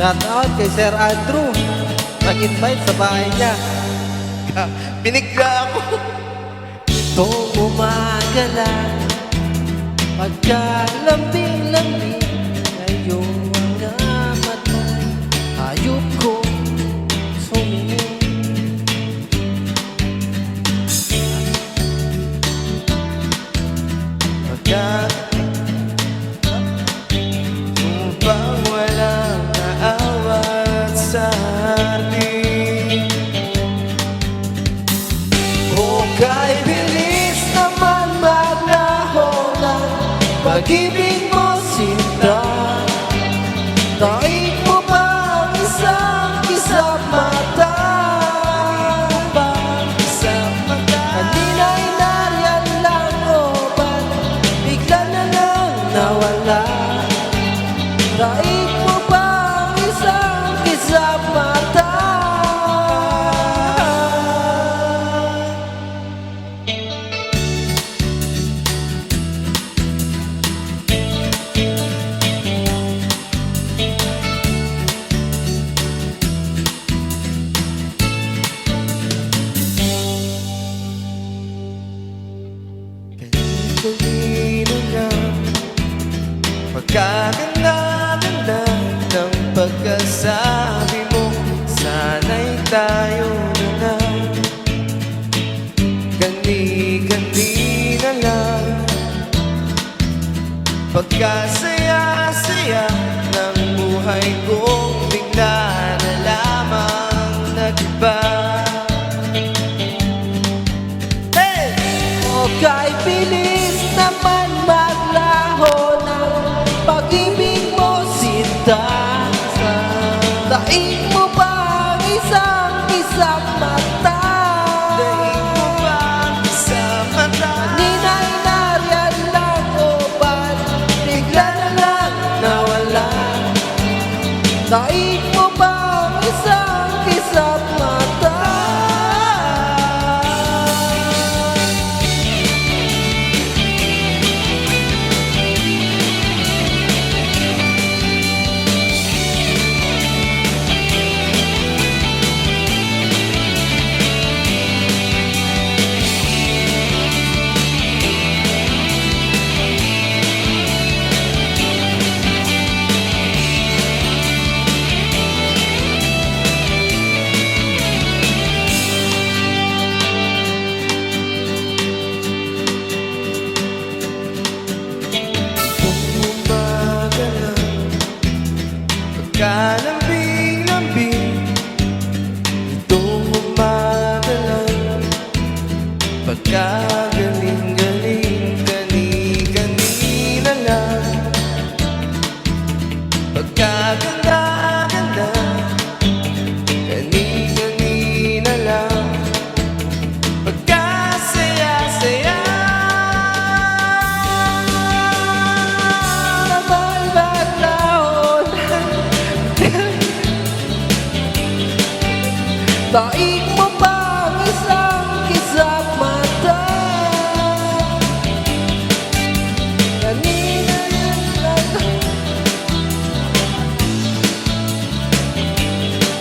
Shout out kay Sir Andrew. Nag-invite sa bahay niya. Binigla ako. Itong umaga lang, pagkalambing-lambing, ngayong mga matay, hayop ko sumingin. Upang walang naawat sa atin. O kay bilis naman maglaho ng pag-ibig mo, sinta. Daig mo ba ang isang kisap mata? Kanina'y nariyan lang o ba't bigla na lang nawala? Daig mo ba ang isang kisap mata? Kanino lang pagkaganda-ganda ng pagkasabi mo, sana'y tayo na lang. Gani-gani na lang pagkasaya-saya ng buhay kong bigla na lamang nag-iba. O kay bilis naman maglaho ng pag-ibig mo, sinta. Daig mo ba ang isang kisap mata? Daig mo ba sa mata? Kanina'y nariyan lang o ba't bigla na lang nawala? Daig mo ba ang isang kisap mata? Umaga lang, pagkalambing-lambing. Itong umaga lang, pagkagaling-galing. Gani-gani na lang, pagkaganda-ganda. Gani-gani na lang, pagkasaya-saya. Naman maglaho daig mo ba ang isang kisap mata? Kanina yan lang.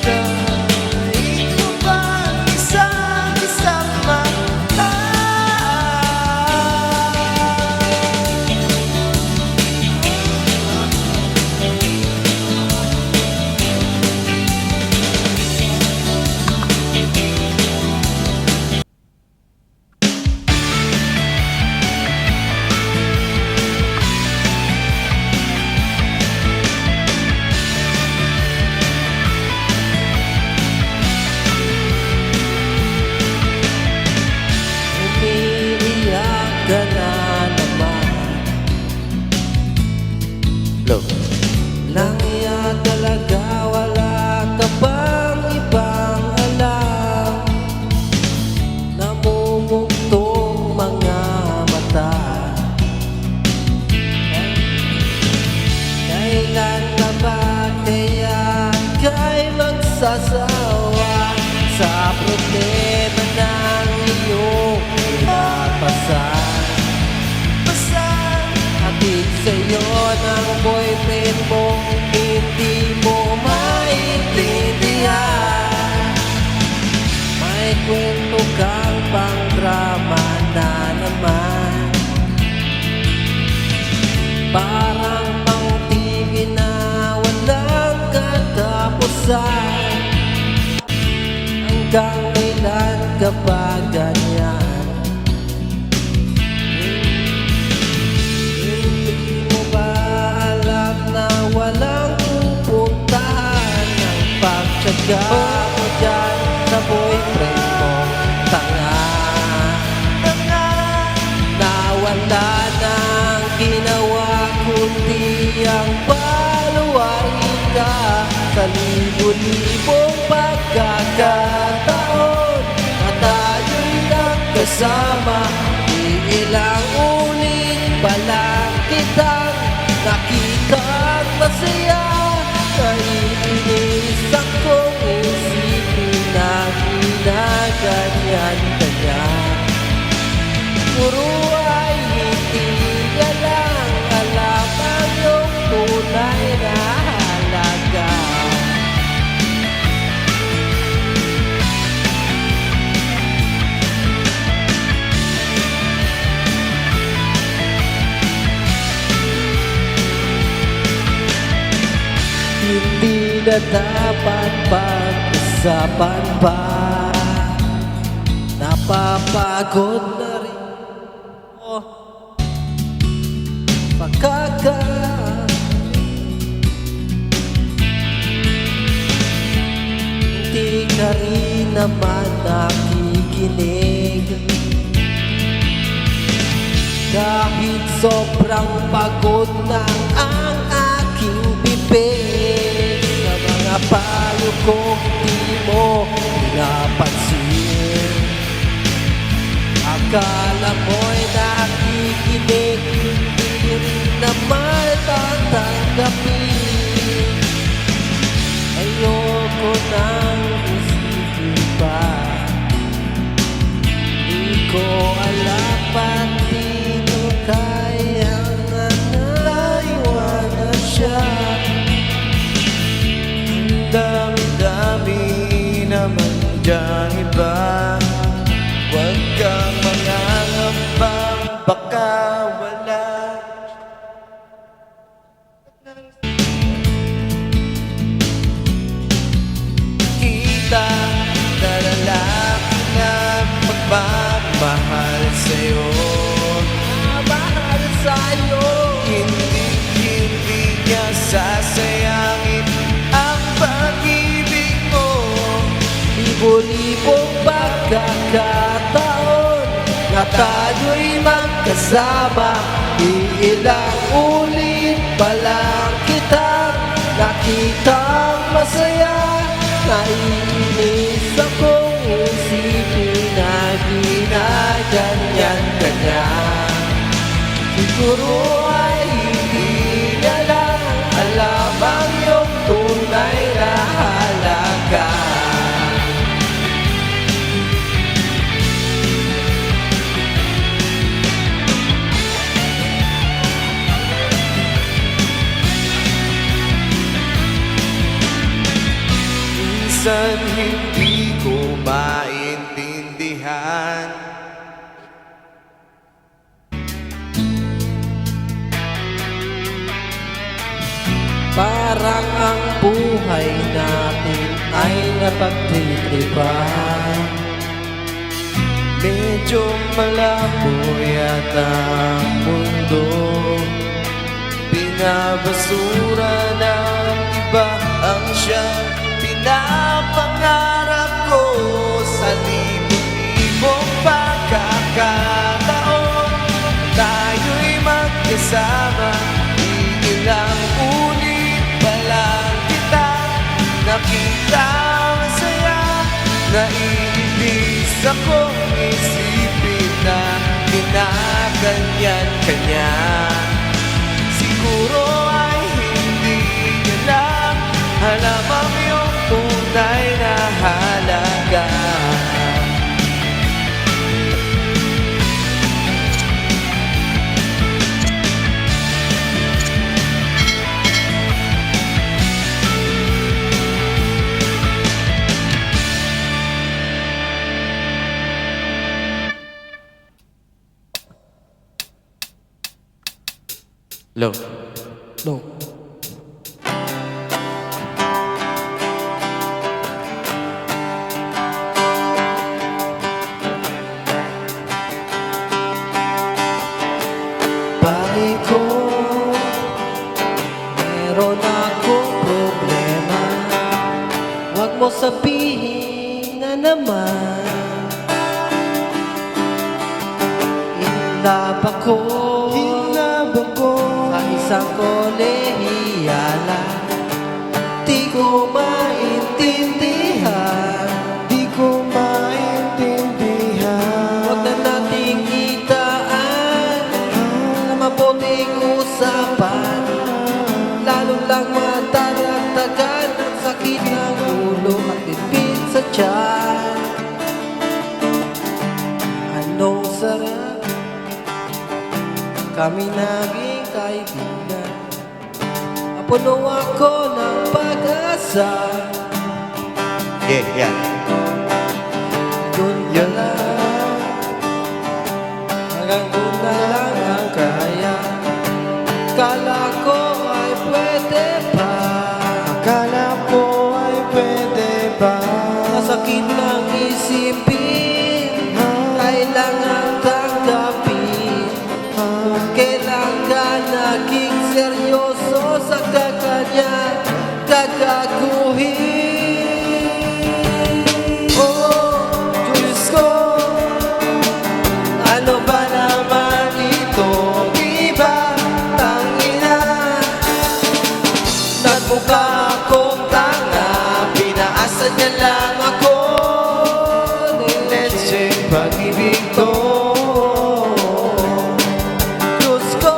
Daig mo ba ang isang kisap mata? Umiiyak ka na naman. Lang iya talaga, wala ka bang ibang alam? Namumugtong mga mata. Kailan na ba kaya kay magsasawa sa problema ng iyong pinapasan? Hatid sa'yo ng boyfriend mo, hindi mo kang pang drama na naman. Parang pang TV na walang katapusan. Hanggang kailan ka ba ganyan? Hindi mo ba alam na walang pupuntahan ang pagtyaga mo dyan sa boyfriend mo? Tanga na wala nang ginawa kundi ang paluwain ka sa libo-libong pagkakataon na tayo'y nagkasama. Iilang ulit pa lang kitang nakitang masaya. Naiinis akong isipin na ginaganyan-ganyan. Puro ay hindi ka lang alam ang iyong tunay na halaga. Hindi na dapat pag-usapan pa. Napapagod na rin ako hindi ka rin naman nakikinig. Kahit sobrang pagod na ang aking bibig, sa mga payo ko di mo pinapansin. Akala mo'y nakikinig, hindi rin naman tatanggapin. Ayoko nang isipin pa, di ko alam pati mo kayang naiwanan siya. Ang dami-dami naman dyan iba. Huwag kang mangangambang baka wala. Kita na lalaki na magmamahal sa'yo. Mahal sa'yo, Hindi niya sasayangin ang pag-ibig mo. libo-libong pagkakataon na tayo'y magkasama. Iilang ulit pa lang kitang nakitang masaya. Naiinis akong isipin na ginaganyan-ganyan. Siguro ay hindi niya lang alam ang iyong tunay na halaga. Minsan hindi ko maintindihan Parang ang buhay natin ay napagtitripan. Medyo malabo yata ang mundo. Binabasura ng iba ang siyang pinapangarap ko. Sa libo-libong pagkakataon tayo'y magkasama. Iilang ulit pa lang kita nakita masaya. Naiibig akong isipin na ginaganyan-kanya. Siguro ay hindi niya lang alam ang iyong tunay na halaga. Low. No. Bakit ko meron akong problema? Huwag mo sabihin na naman Hinlab ako sa isang kolehiyala. Di ko maintindihan, huwag na nating itaan na mabuting usapan. Lalo lang madaragdagan ang sakit ng ulo at tipid sa tiyan. Anong sarap kami naging kaibigan. Napuno ako ng pag-asa. Yeah. Doon ka lang, hanggang doon na lang ang kaya. Kala ko ay pwede pa, masakit lang isipin, kailangan tanggapin. Kung kailan ka naging seryoso sa kanya gagaguhin. Oh, Diyos ko, ano ba naman ito? Di ba, tangina, nagmukha akong tanga, pinaasa niya lang ako. Let's check pag-ibig to. Diyos ko,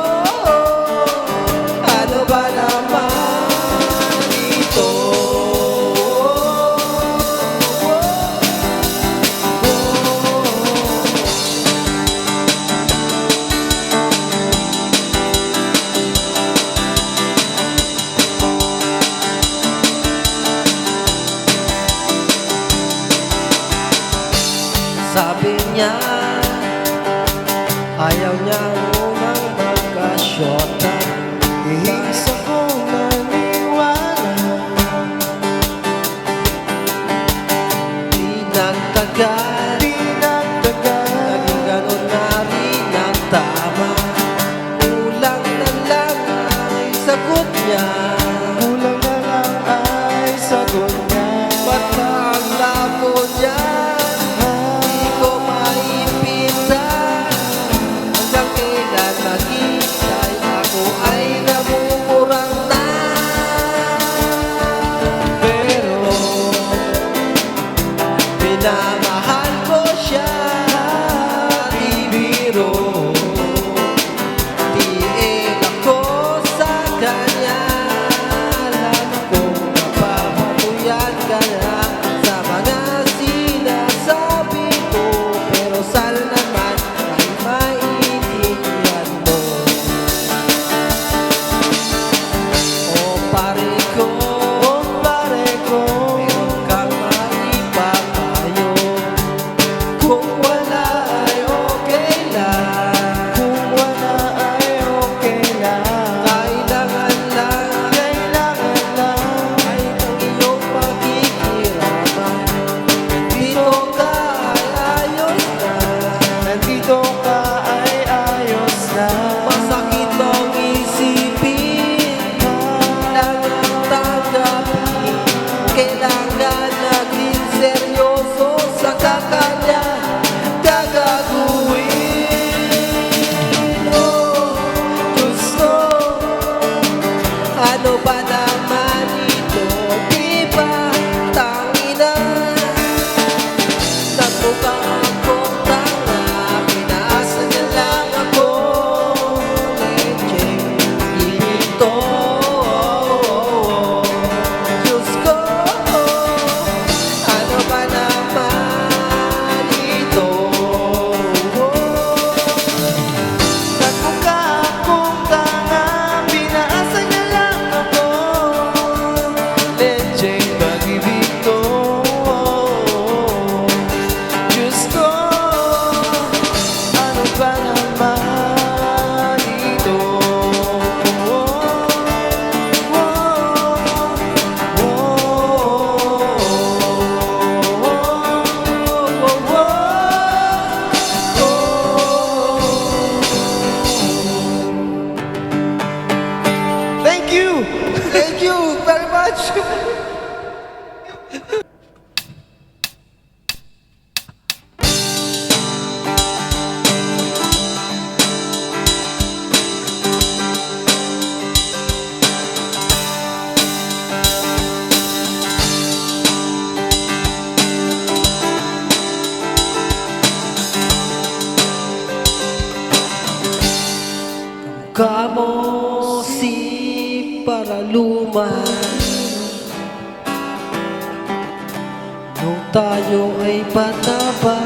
ano ba naman ito? Sabi niya, ayaw niya munang magkasyota. Isa kong naniwala. Di nagtagal, naging ganun na rin ang tama. Kulang na lang ay sagot niya. Ba't ang labo niya? Di ko maipinta hanggang kailan maghintay ako. para luman. Nung tayo ay bata pa,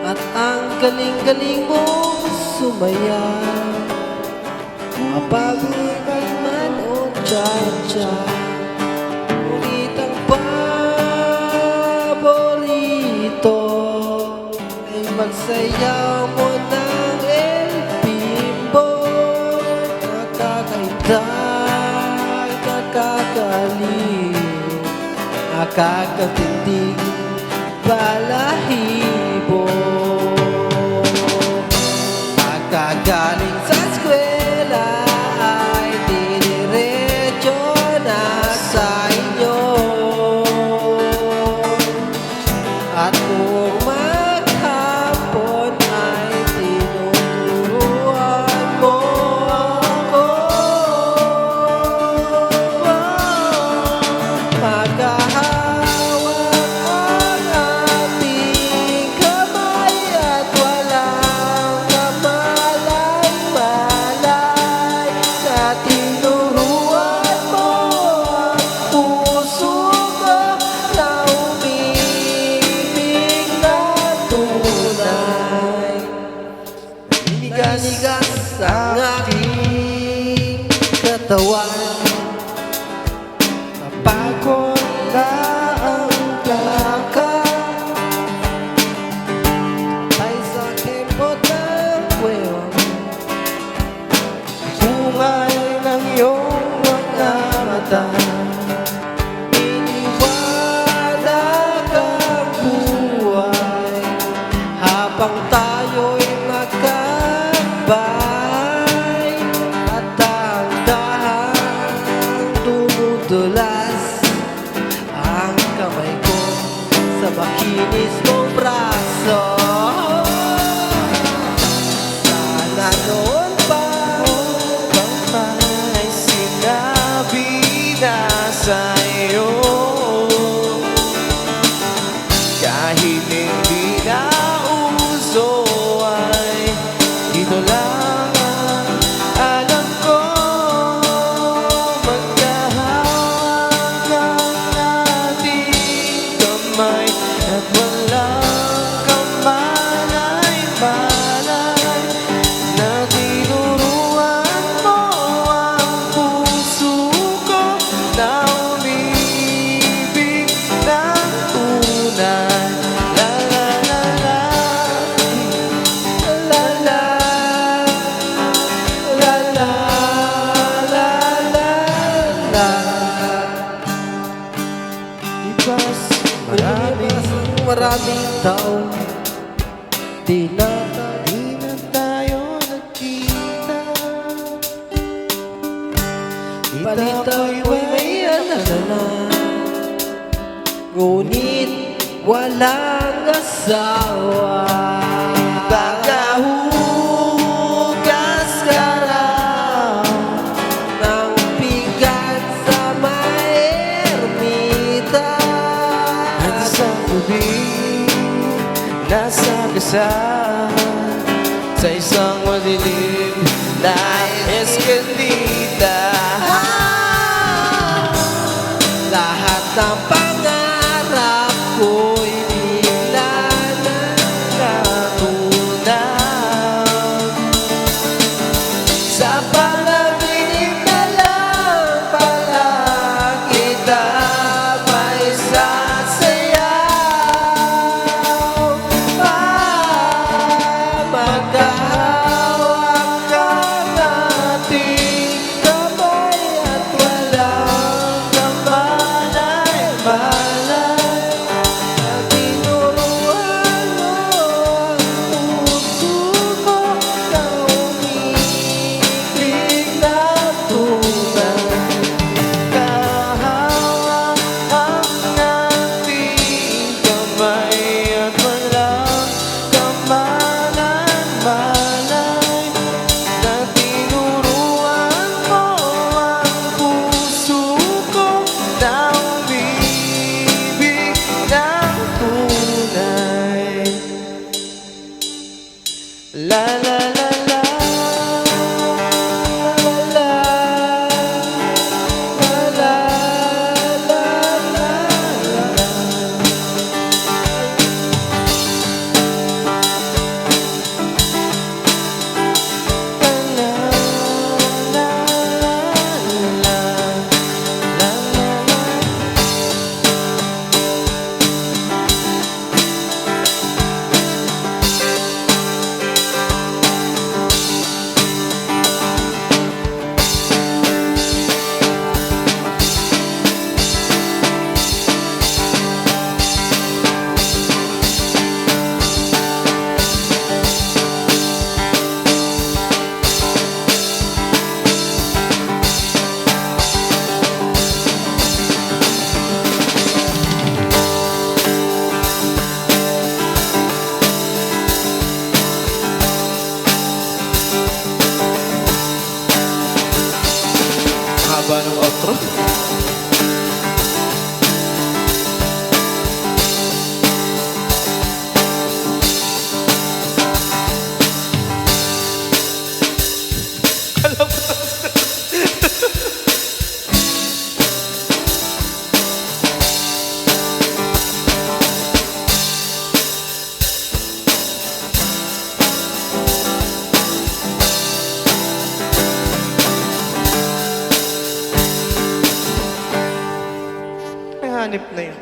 at ang galing-galing mong sumaya, mapagod man o cha-cha, ngunit ang paborito ay magsayaw mo ng El Bimbo. Nakakaintay, nakakaliw, nakakatindig balahibo. Pagkagaling sa eskwela ay diniretso na sa inyo, at kung maghapon ay tinuturuan mo ako. Maghahawak ang ating kamay at walang kamalay-malay, na tinuruan mo ang puso ko na umibig na tunay. Inigas ang aking katawan, napagod na ang plaka, ay sa kembot ng buwan, bungay ng iyong mga mata. Iniwanag ang buhay habang tayo'y magkabay, at dahan-dahan dumudulas ang kamay ko sa makinis mong braso. Sana noon pa May sinabi na sa'yo, kahit hindi na uso ay dito lang ang alam ko. Magkahawak ang ating kamay at walang kamalay-malay, na tinuruan mo ang puso ko na umibig ng tunay. La la la la, la la, la la, la la la. Ipas Maraming taon di na di na tayo nagkita. balita ko'y may alala, ngunit walang asawa. Tagahugas ka raw Nang bigat sa may ermita, at isang gabi nasagasan sa isang madilim na eskalita. lahat ng pangarap ko'y bigla na Natunaw sa panaginip na lang pala kita may sasayaw. Magkahawak ka ng haba ng outro. Alam mo, may hanip na yun.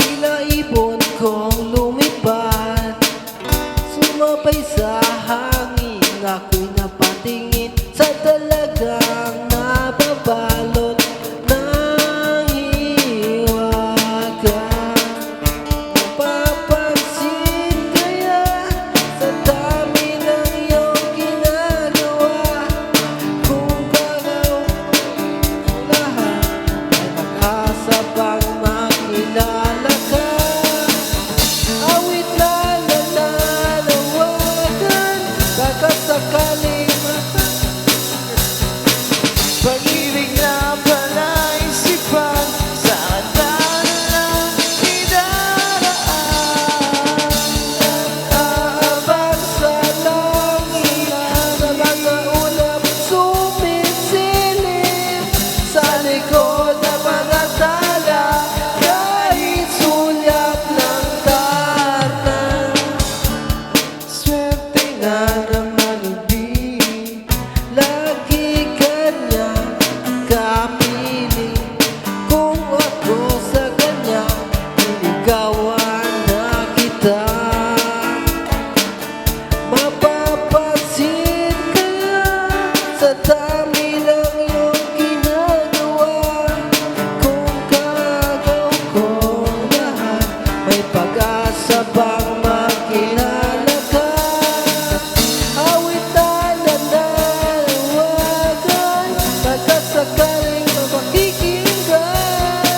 Tila ibon kong lumipad, sumabay sa hangin. Ako'y napatingin sa dalagang nababalot ng hiwaga. Papansin kaya sa dami ng iyong ginagawa, kung gagaw lahat ay mag-asa bang makilala ka? Awit na nananawagan, baka sakaling Pag-ibig na pala isipan sa kanta na idaraan. aabang sa langit, sa mga ulap sumisilip, sa likod ng mga tala, kahit sulyap ng tarna. Swerte na naman ibig, lagi kanya kapili. Kung ako sa kanya, niligawan na kita. Mapapansin kaya sa dami ng iyong ginagawa, kung gagaw ko lahat, may pag-asa bang makilala ka? Awit na nananawagan, pagkasakaling mapakikinggan.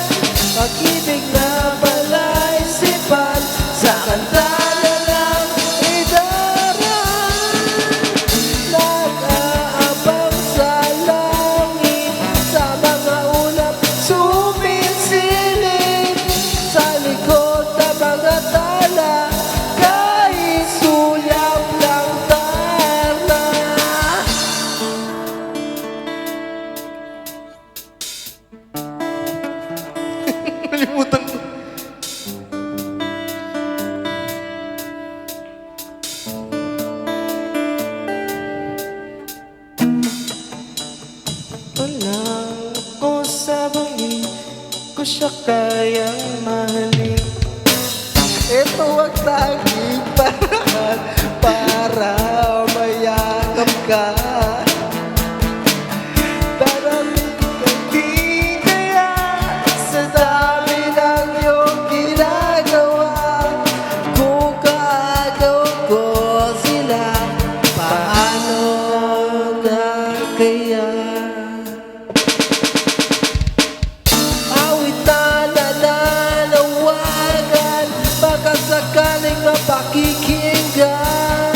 Pag-ibig na pala isipan sa kanta na lang idaraan. Nag-aabang sa langit, sa mga ulap sumisilip, sa likod ng mga tala, kahit sulyap lang tarna. Nalimutan ko. Walang ko sa bangin ko siya kayang mahalin. Ito ang tanging paraan para mayakap ka. Darating ka di kaya sa dami ng iyong ginagawa, kung kaagaw ko sila, paano na kaya? Awit na nananawagan, baka sakaling mapakikinggan.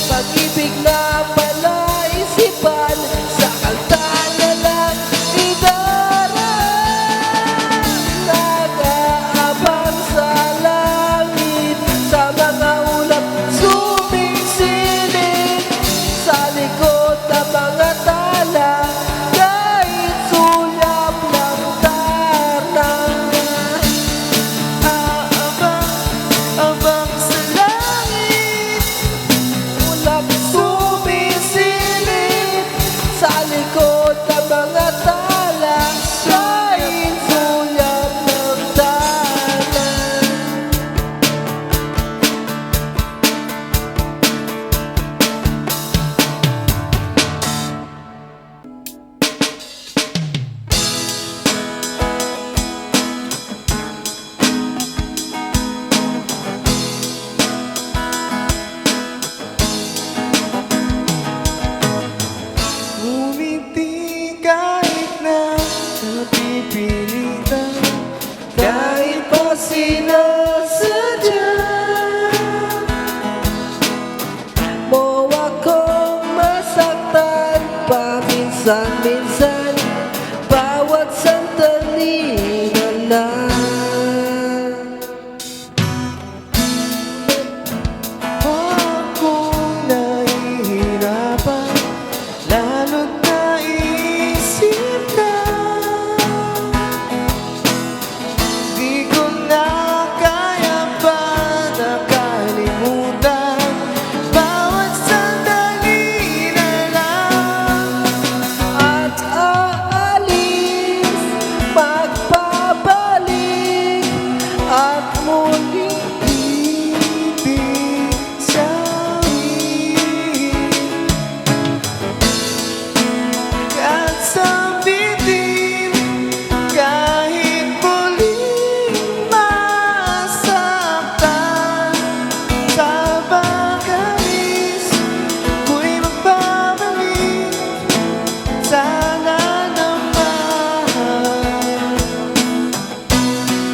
Pag-ibig na pala napipilitan. Kahit pa sinasadya mo akong masaktan paminsan-minsan, bawat sandali na lang. Akong nahihirapan, lalo't naisip na di ko na kaya pa nakalimutan. Bawat sandali na lang. At aalis, magpapalik, at muling Ibig sabihin, at sabitin, kahit muling masaktan, sa pag-alis ko'y magbabalik. Sana naman.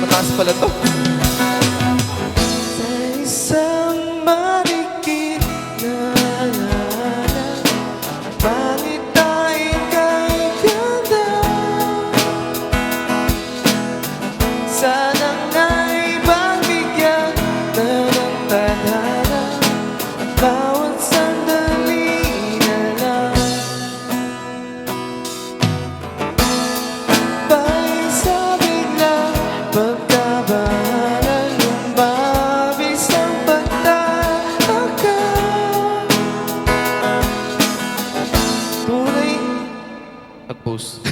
Mataas pala to. Sa isang marikit na alaala, bakit tayo kay ganda? Sanang naibabigyan na ng tadhana, bawat sandali na lang. Paisabiglang pagkabahala, lumabis ang pagtataka. Tunay nag-post.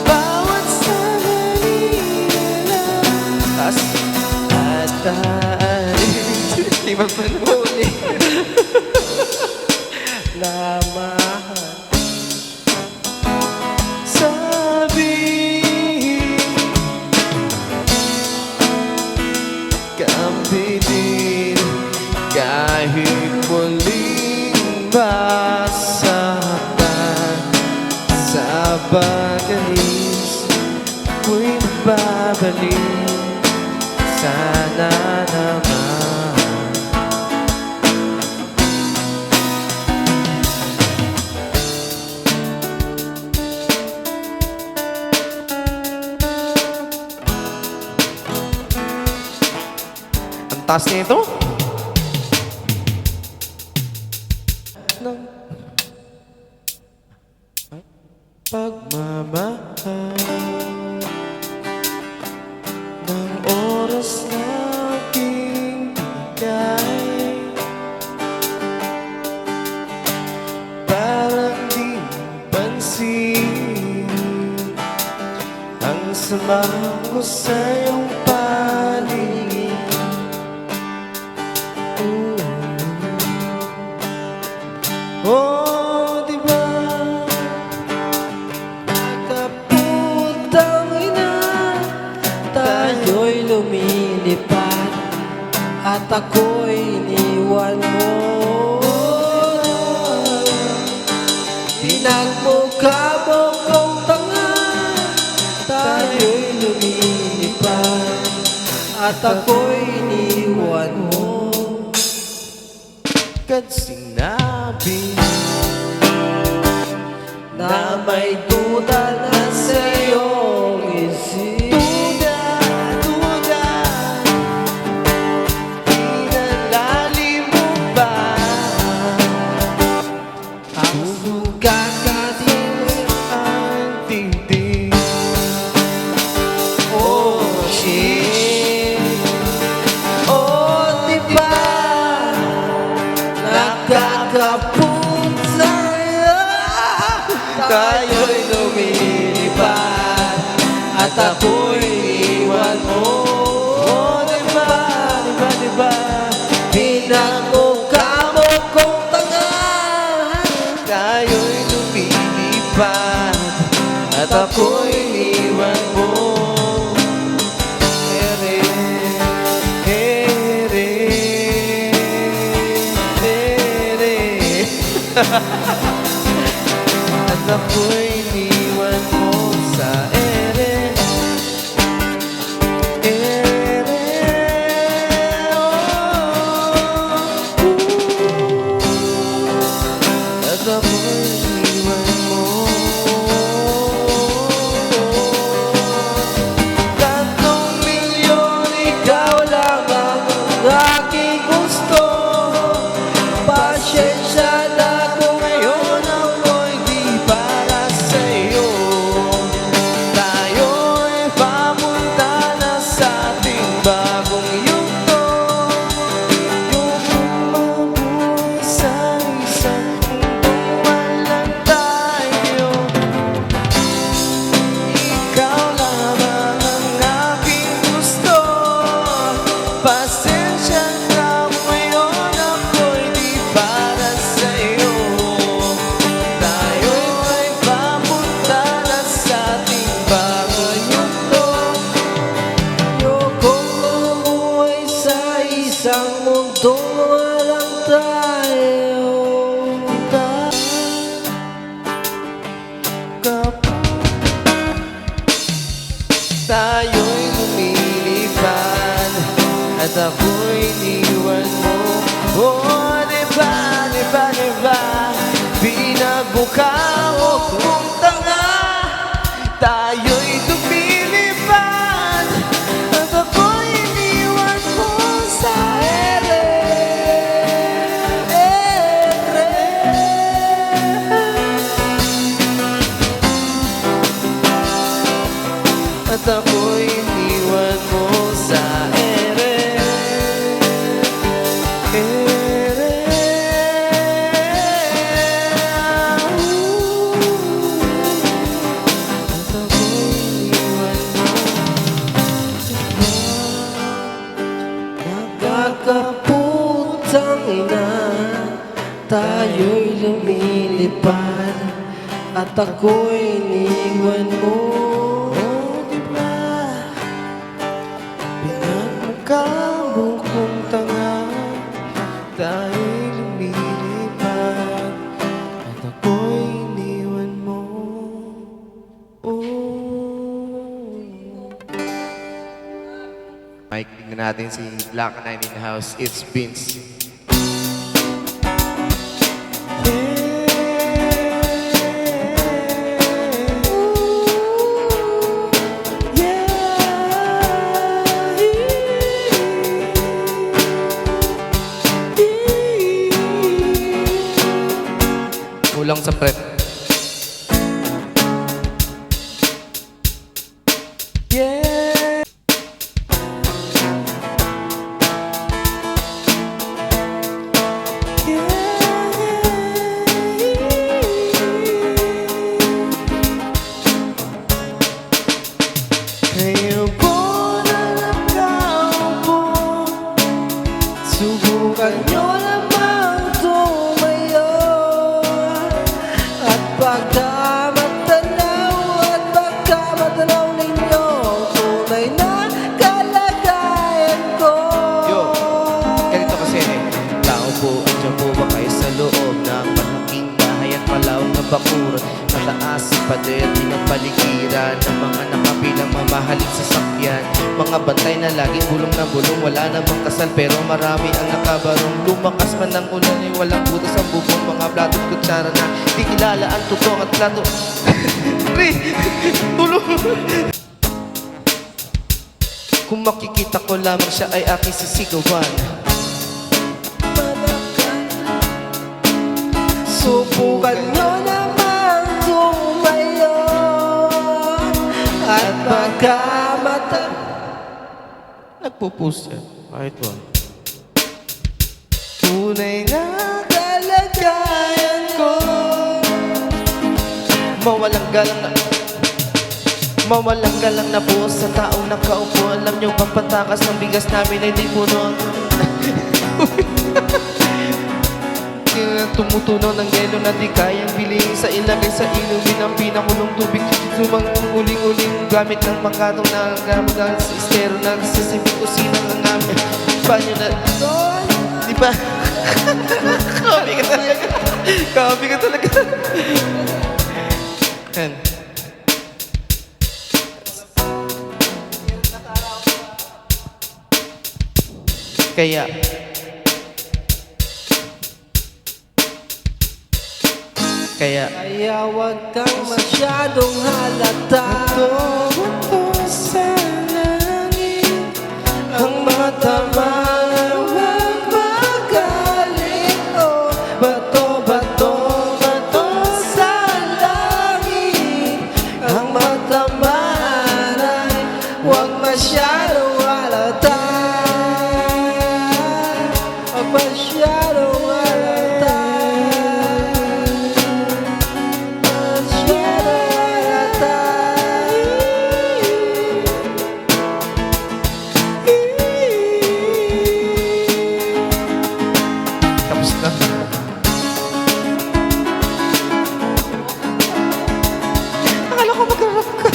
Bawat sandali na lang. Taas. At taalis. Lima pa na. huli na mahal. Sabihin, kampitin, kahit muling masaktan, sa pag-alis ko'y magbabalik. Sana naman. Ang taas nito. Ng pagmamahal, ng oras na aking bigay, parang di pansin ang sama mo sa iyong paligid. Oh, di ba? Kaputang ina, tayo'y lumilipad, at ako'y iniwan mo. Pinagmukha mo kong tanga, tayo'y lumilipad, at ako'y iniwan mo. Kad sinabi Na may duda na sa iyong isip. duda, inalalim mo ba Ang sugat din ang tingting? oh shit. Oh, di ba nakakapunta tayo'y lumilipad, at ako'y iwan mo. Oh, diba, diba, diba? Pinagmukha mo kong tanga, Tayo'y lumilipad at ako'y iniwan mo. Ere, ere. At ako'y iniwan mo sa ere. Ere, at ako'y iniwan mo. 3 milyon, ikaw lamang ang aking gusto. Pasensya na kung ngayon ako'y di para sa'yo. Tayo'y papunta na sa ating bagong yugto. Yung mabuhay sa isang mundong walang tayo. Ikaw lamang ang aking gusto. Pasensya na ngayon ako'y di para sa'yo. Tayo'y papunta na sa ating bagong yugto. Ayokong mamuhay sa isang mundong walang tayo. Tayo'y lumilipad at ako'y iniwan mo. Oh, diba, diba, diba, pinagmukha mo kung tanga. Tayo'y lumilipad at ako'y iniwan mo sa ere. At ako'y iniwan mo sa ere. Ere. At ako'y iniwan mo. Nagkakaputang ina, tayo'y lumilipad at ako'y iniwan mo. Oh, diba? Pinagmukha mo kung tanga. Tayo'y lumilipad at ako'y iniwan mo. Oh. Mike, tingnan natin si Black 9 in the house. It's Vince. Kulang sa prep. Yeah. Kayo po na nakaupo. Subukan nyo namang tumayo at pagkamatanaw ninyo tunay na kalagayan ko. Yo, ganito kasi tao po, andyan po ba kayo sa loob ng malaking bahay at malawak na bakuran? Mataas sa pader, di ng paligiran ng mga nakapilang mamahaling sasakyan. Mga bantay na laging bulong na bulong, wala namang kasal pero marami ang nakabarong. Lumakas man ng ulan ay walang butas ang bubong. Mga plato at kutsara na di kilala ang tutong at plato. Pre, tulong! Kung makikita ko lamang siya ay aking sisigawan. Subukan nyo namang tumayo at pagkamatanaw. Nagpo-post yan. Kahit ba? Tunay na Kalagayan ko. mawalang galang na po sa taong nakaupo. Alam niyong pampatakas ng bigas namin ay di puno. Tumutunaw ng yelo na di kayang bilhin sa ilagay sa inumin ng pinakulong tubig. Sumang uling-uling gamit ng pangkatong na gamit sa estero. Nagsasibig kusina ng amin banyo na di ba? Copy ka talaga. Copy ka talaga. Yan. Kaya Kaya wag kang masyadong halata. sa langit Ang mata huwag magaling. Oh, bato, bato, bato sa langit. Ang mata ay huwag masyadong halata. Huwag masyadong halata. Masyadong halata. Tapos na. Akala ko mag-rap ka.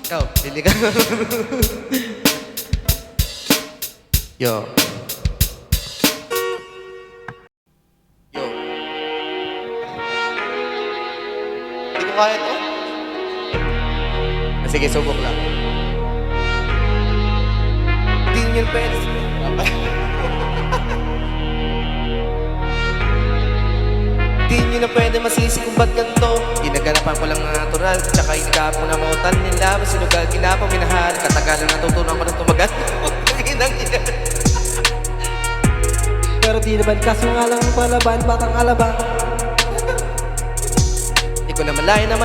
Ikaw, pili ka. Yo. Yo. Hindi ko kaya to. Sige, subok lang. Hindi nyo pwede. Di nyo na pwede masisi kung ba't ganito. Ginaganapan ko lang ng natural. Tsaka inagap mo na mautan nila. Masinugal, ginapang minahal. Katagalan natutunan ko ng tumagal. Inang ina. Pero di naman kaso nga lang palaban, batang alaba. Di ko na malayo na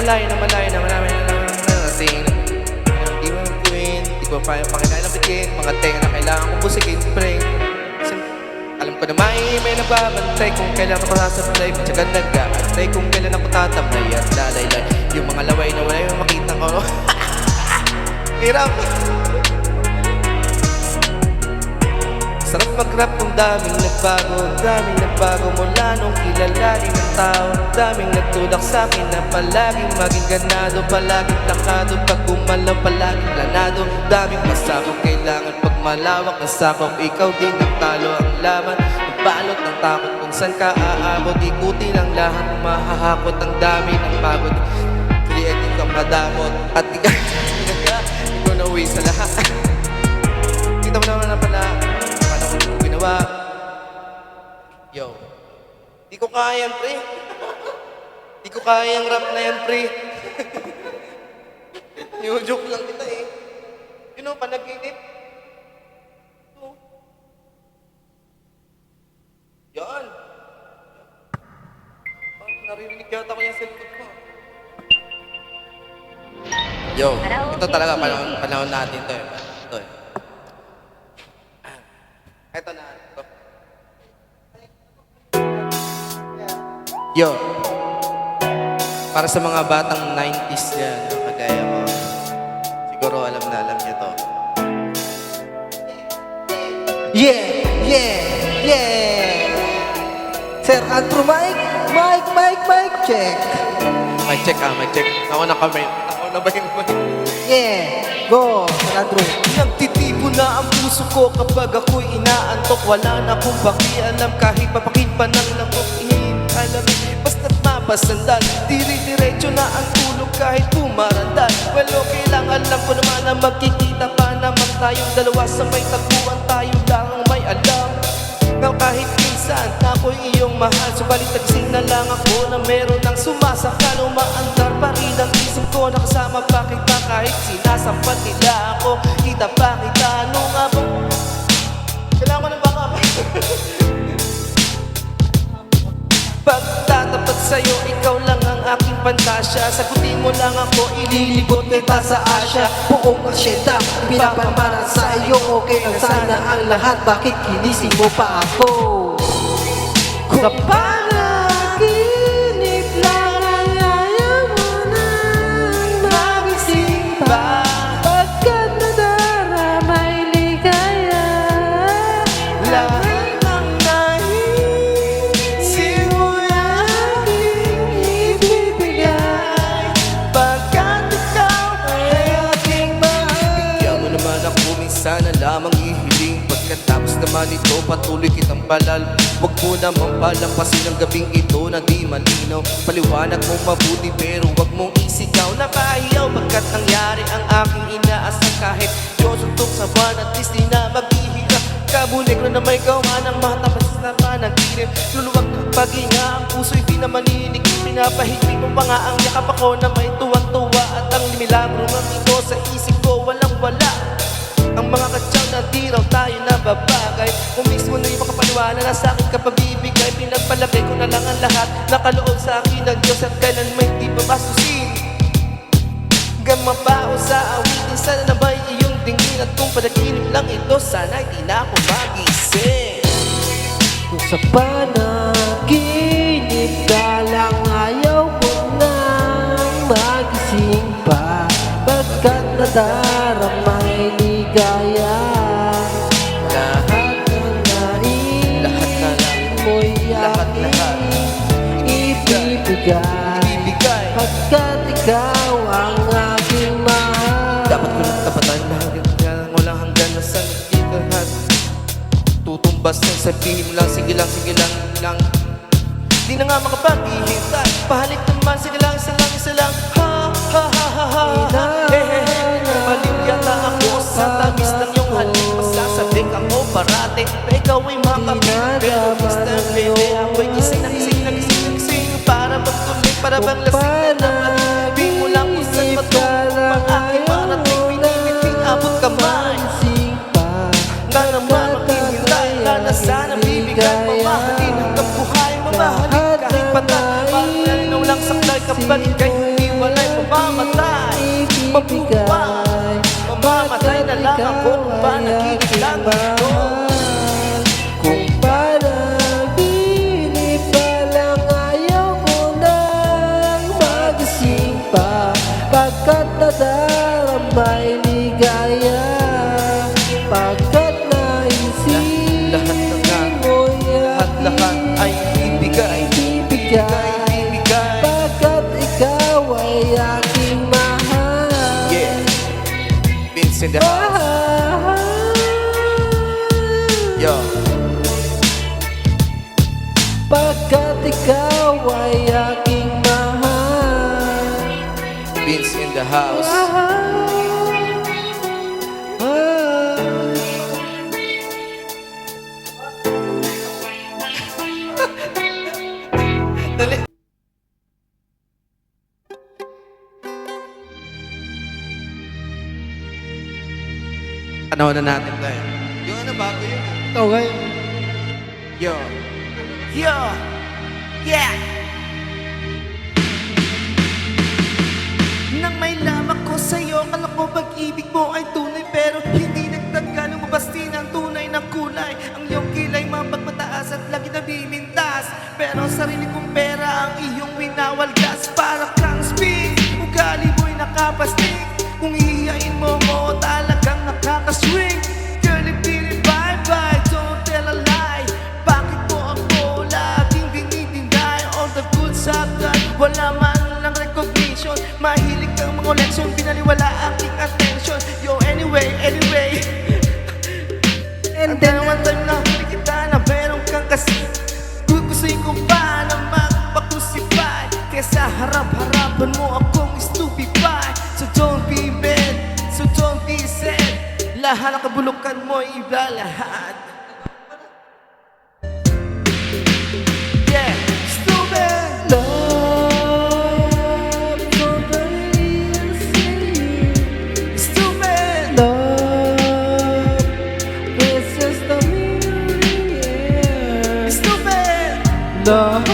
sing. Di mo gawin. Di ko pa pakinain ng bitin. Mga tenga na kailangan kong busigin. Pre. Alam ko na may nagbabantay kung kailan ako sasablay. Matyagan nag-aantay kung kailan ako tatamlay at lalaylay. Yung mga laway na wala yung makita ko. Hirap. Sarap mag-rap kung daming nagbago mula nung kilalanin ng tao. Daming nagtulak sa'kin na palaging maging ganado, palaging takado, pag gumalaw palaging planado. Daming pasakop, kailangan pag malawak na sakop. Ikaw din ang talo ang laban, magbalot ng takot kung saan ka aabot. Ikutin ang lahat, mahahakot ang dami ng pagod. Kaliatin kang madamot at ikaw na uwi sa lahat. Kita mo naman na pala ginawa. Yo. Di ko kaya yan, pre. Di ko kaya yung rap na yan, pre. Yung joke lang kita eh. You know, panaginip. Oh. Yan. Oh, naririnig yata ko yung cellphone ko. Yo, ito talaga panahon natin to eh. Ito eh. Eto na. Ito. Yo. Para sa mga batang 90s yan, kagaya mo. Siguro alam niyo to. Yeah! Sir Andrew, mic, check. Mic check. Ako na kami. Ako na ba yung mic? Yeah, go, Sir Andrew. Nagtitibo na ang puso ko kapag ako'y inaantok. Wala na akong pakialam kahit papakin pa ng lamok. Alam, basta't mapasandal, diri-diretso na ang tulog kahit pumarandal. Well, okay lang, alam ko naman na magkikita pa naman tayong dalawa. Sa may tagpuan tayo lang ang may alam. Now kahit minsan ako'y iyong mahal, subalit nagsing na lang ako na meron ng sumasakal. Umaandar pa rin ang isip ko, nakasama pa kita kahit sinasampat nila ako. Kita pa kita, ano nga ba? Kailangan ko ng backup. Pagtatapat sa'yo, ikaw lang ang aking pantasya. Sagutin mo lang ako, ililibot kita sa Asya. Buong asyenda, pinapamanan sa iyo. Okay lang sana ang lahat, bakit kinising mo pa ako? Sa panaginip lang ay ayaw mo nang magising pa. Pagkat nadaramay ligaya, lahat ng nahihirap naman ito, patuloy kitang balal. Huwag mo namang palampasin ang gabing ito na di malinaw. Paliwanag mo mabuti pero huwag mong isigaw na bayaw. Pagkat nangyari ang aking inaasang kahit Diyos utok sa buwan at least di na maghihirap. Kabunegro na may gawa ng matapas na panaginip. Luluwag ng paghinga, ang puso'y di na maninig. Pinapahigpit mo pa nga ang yakap ako na may tuwang-tuwa. At ang milagro ng ito sa isip ko walang wala. Ang mga katsaw na di raw tayo nababagay. Kung mismo na yung makapaniwala na sa akin kapabibigay. Pinagpalagay ko na lang ang lahat nakaloob sa akin ng Diyos at kailan may di babasusin. Gama pa ako sa awitin, sana na ba'y iyong tingin. At kung panaginip lang ito, sana'y di na ako magising. Kung sa panaginip ka lang, ayaw ko nang magising pa. Pagkat nadaramay ligaya, lahat ng nais Lahat na lang, mo'y lahat. aking ibibigay. Ibigay. Pagkat ikaw ang aking mahal. Dapat ko lang tapatan na hanggang walang hanggan na sa lahat. Tutumbas ng sabihin mo lang, sige lang, di na nga makapaghihintay. Pahalik naman, sige lang, isa lang. Ha, ha, ha, ha, ha, ha. He, he, he. Maligyata ako sa tamis ng iyong halik. Masasabik ako parate na ikaw ay makapit. Pero basta pwede ako'y gising. Para magtuloy, para bang lasing na naman. Di mo lang isang patungo pang aking marating. Pinipiting abot kamay na naman maghihintay. Na sana bibigay mamahalin hanggang buhay. Mamahalin kahit patay. Malinaw lang saklay kapag ika'y hindi walay mamamatay. Mabuhay, mamamatay na lang ako kung panaginip lang ito. Kung panaginip pa lang, ayaw ko nang magising pa. Pagkat nadaramay ligaya, pagkat naisip Lahat na nga, mo'y lahat ay ibigay. ibigay. Pagkat ikaw ay aking mahal. Yeah, Vince in the house. Yo, Pagkat ikaw ay aking mahal. Vince in the house. Dali. Panahon na natin tayo. Yung ano bago yun? Okay. Yo. Yo. Yeah. Nang may lamang ko sa'yo, kala ko pag-ibig mo ay tunay. Pero hindi nagtagal, lumabas din ang tunay ng kulay. Ang iyong kilay mapagmataas at lagi nabimintas. Pero sarili kong pera ang iyong winawaldas. Para kang spin, ugali mo'y nakapastig. Kung ihihain mo ko, talagang nakakaswing. Girl, ibili bye-bye, don't tell a lie. Bakit mo ako laging dinidinay? All the good sa done, wala man lang recognition. Mahilig kang mga leksyon, pinaliwala aking attention. Yo, anyway And ang then dalawang time na huli kita na meron kang kasi. Gugustuhin ko pa na magpakusipay. Kaya sa harap-harapan mo akong stupefied. So don't be mad, so don't be sad. Lahat ng kabulukan mo ilalahad. Yeah, stupid. love for the real thing. Stupid. Love is just a memory, yeah. Stupid. Love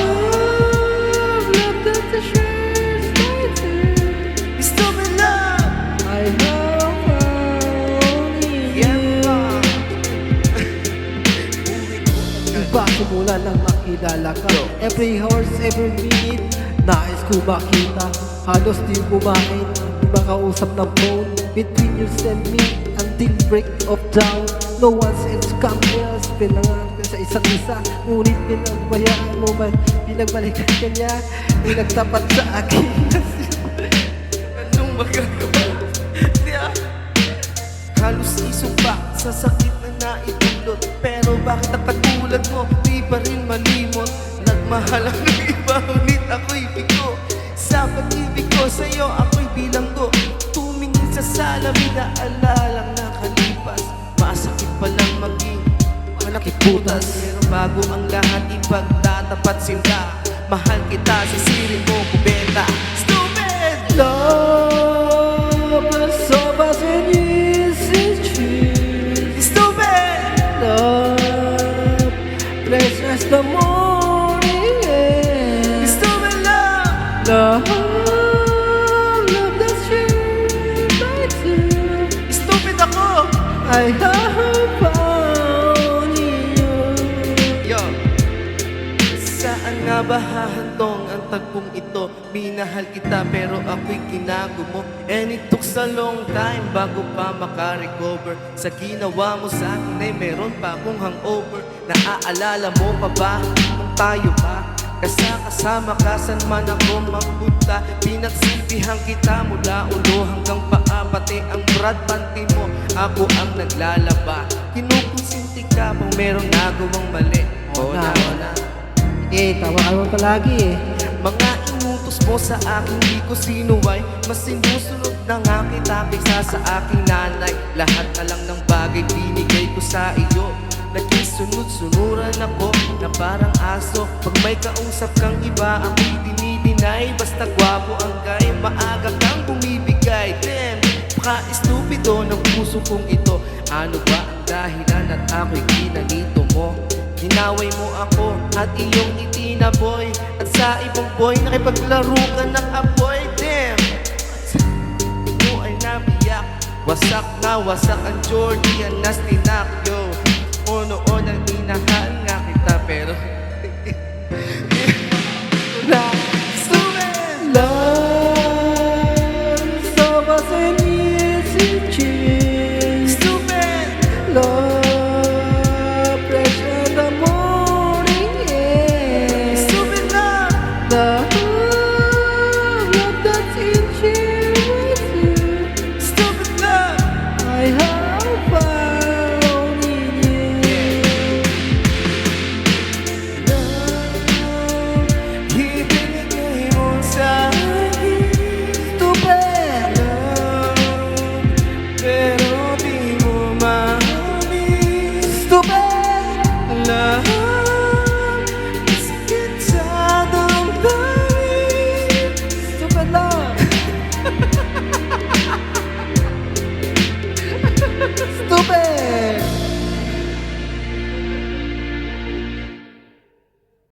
that the shares my tears. Stupid love. I have found in Yeah, you. ma. Iba simula nang makilala ka. Every horse, every minute, nais ko makita. Halos di kumain, di makausap ng phone. Between you and me, until break of dawn. No one else come else. Pinangarap ka sa isa't isa. Ngunit pinagbayaan mo man, pinagbalikan ka niya. Pinagtapat sa akin. Anong magagawa? Halos isumpa sa sakit na naitulot. Pero bakit ang katulad mo di pa rin malimot? Nagmahal ang iba, ngunit ako'y bigo. Sa pag-ibig ko sa'yo, ako'y bilanggo. Tumingin sa salamin na alalang nakalipas. Masakit palang maging malakiputas. Pero bago ang lahat, ipagtatapat sila. Mahal kita, sisirin mo kubenta. Stupid! Love is so fast and easy to Stupid! love, fresh as the morning air. Stupid love! Love, love that's true, like you. Stupid ako! I have found you. Yo! Saan nga ba hahantong ang tagpong ito? Minahal kita pero ako'y kinago mo. And it took a long time bago pa makarecover. Sa ginawa mo sa akin ay meron pa akong hangover. Naaalala mo pa ba kung tayo pa? Kasama ka saan man ako magpunta. Pinagsilbihan kita mula ulo hanggang paa. Pati ang brad panty mo, ako ang naglalaba. Kinukonsinti ka kung merong nagawang mali. Oo na. na. Tawa ka naman palagi eh. Mga inutos mo sa akin, di ko sinuway. Mas sinusunod na nga kita kaysa sa aking nanay. Lahat na lang ng bagay binigay ko sa iyo. Naging sunod-sunuran ako na parang aso. Pag may kausap kang iba, ako'y dinidinay. Basta gwapo ang guy, maaga kang bumibigay. Damn, paka-estupido ng puso kong ito. Ano ba ang dahilan at ako'y ginanito mo? Dinaway mo ako at iyong itinaboy. At sa ibang boy, nakipaglaro ka ng apoy. Damn, ito ay nabiyak. Wasak na wasak ang Jordy, ang nasty knock, yo. O noon ang minahal